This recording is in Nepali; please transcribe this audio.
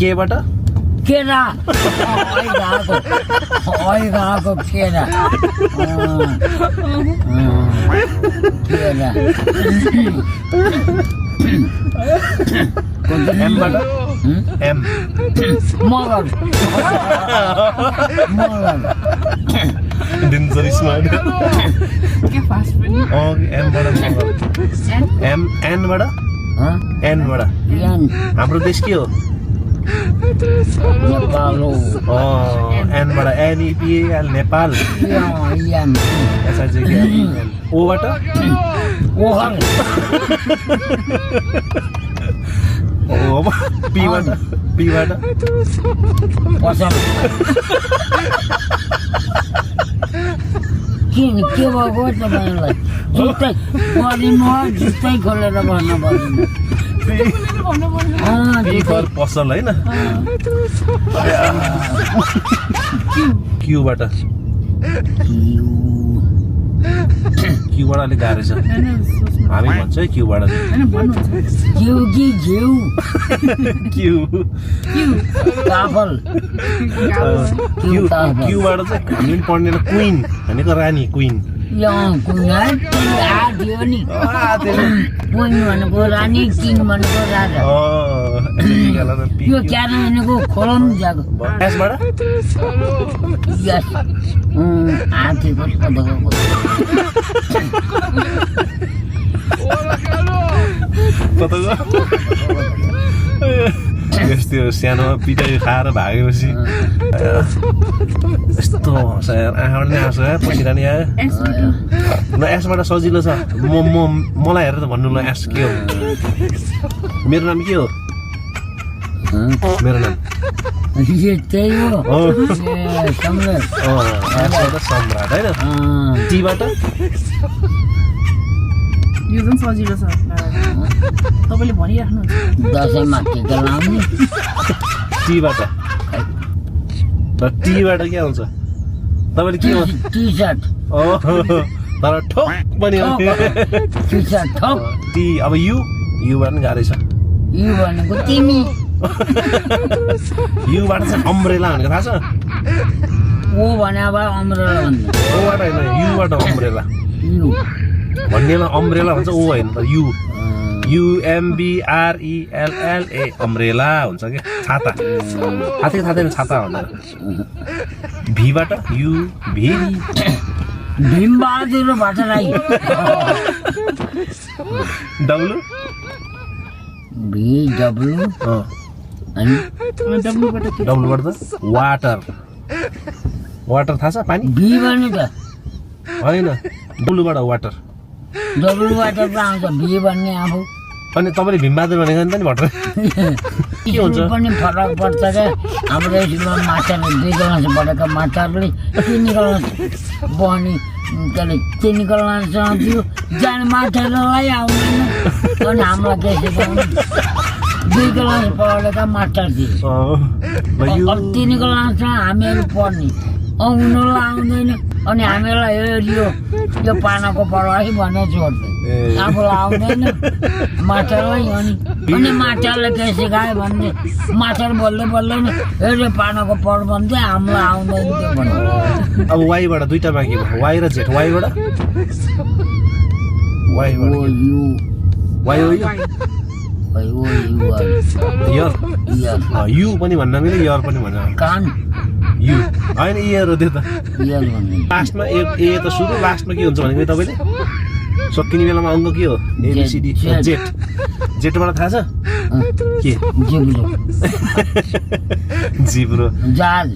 केबाट केरा गएको केरा एमबाट एम मगर डेन्जर स्मार्ट एमबाट एम एनबाट एनबाट हाम्रो देश के हो नेपाल हो एनबाट एनइपिएल नेपाल ओबाट ओहर पीबाट पीबाट पसल के भएको तपाईँलाई जुत्तै परिमा जुत्तै खोलेर भन्न पर्दैन पसल होइन क्यूबाट क्यूबाट अलिक गाह्रो छ हामी भन्छ है क्यूबाट घिउ कि घिउ क्यू काफल क्यूबाट चाहिँ हामीले पढ्ने क्विन भनेको रानी क्विन भनेको रानी किङ भनेको राजा यो क्यान भनेको खोलम जाको एसबाट हातेको यस्तो सानो पिटाइ खाएर भागेपछि यस्तो आँखाबाट नै आउँछ पसिना नि आयो ल एसबाट सजिलो छ मलाई हेरेर त भन्नु ल एस के हो मेरो नाम के हो मेरो नाम त्यही हो एसबाट सम्राट होइन टीबाट यो पनि सजिलो छ तपाईँले भनिराख्नुहुन्छ दसैँमा टिका लाउने टीबाट र टीबाट के आउँछ तपाईँले के हो टी सर्ट तर ठोक पनि टी सर्ट ठोक टी अब युबाट पनि गाह्रै छ यु भनेको तिमी युबाट चाहिँ अम्ब्रेला भनेको थाहा छ ओ भने अब अम्ब्रेला भन्ने ओबाट होइन युबाट अम्ब्रेला यु भन्नेमा अम्ब्रेला भन्छ ओ होइन त यु UMBRELLA अम्ब्रेला हुन्छ कि छाता थाहा थिएन छाता भनेर भीबाट U V Bhimbahadur Bhattarai W VW अनि डब्लुबाट त वाटर वाटर थाहा छ पानी भी भन्नु त होइन डब्लुबाट वाटर डब्लुबाट त आउँछ भी भन्ने आफू अनि तपाईँले भीमबहादुर भनेको नि त नि भट्टर के हुन्छ पनि फरक पर्छ क्या हाम्रो स्कुलमा मास्टरले 2 क्लास पढेका मास्टरले 3 क्लास बहनी के क्लास दियो जान मास्टरलाई आउँदैन अनि हामीलाई के सिकाउनु 2 क्लास पढेका मास्टर थियो 3 क्लासमा हामीहरू पढ्ने आउनुलाई आउँदैन अनि हामीलाई यो पानाको परवाही भनेर छोड्दै आफूलाई आउँदैन मास्टरलाई अनि मास्टरले के सिकायो भने मास्टर बोल्दै बोल्दैन यो पानाको पर भन्दै हामीलाई आउँदैन त्यो भन्नु अब वाइबाट दुईटा बाँकी भयो वाइ र जेट वाइबाट यु पनि भन्न मिल्यो यर पनि भन्न कान यु होइन इयर हो त्यो त लास्टमा ए त सुरु लास्टमा के हुन्छ भनेको तपाईँले सकिने बेलामा अङ्क के हो एबिसिडी जेट जेटबाट थाहा छ के जिब्रो जिब्रो जहाज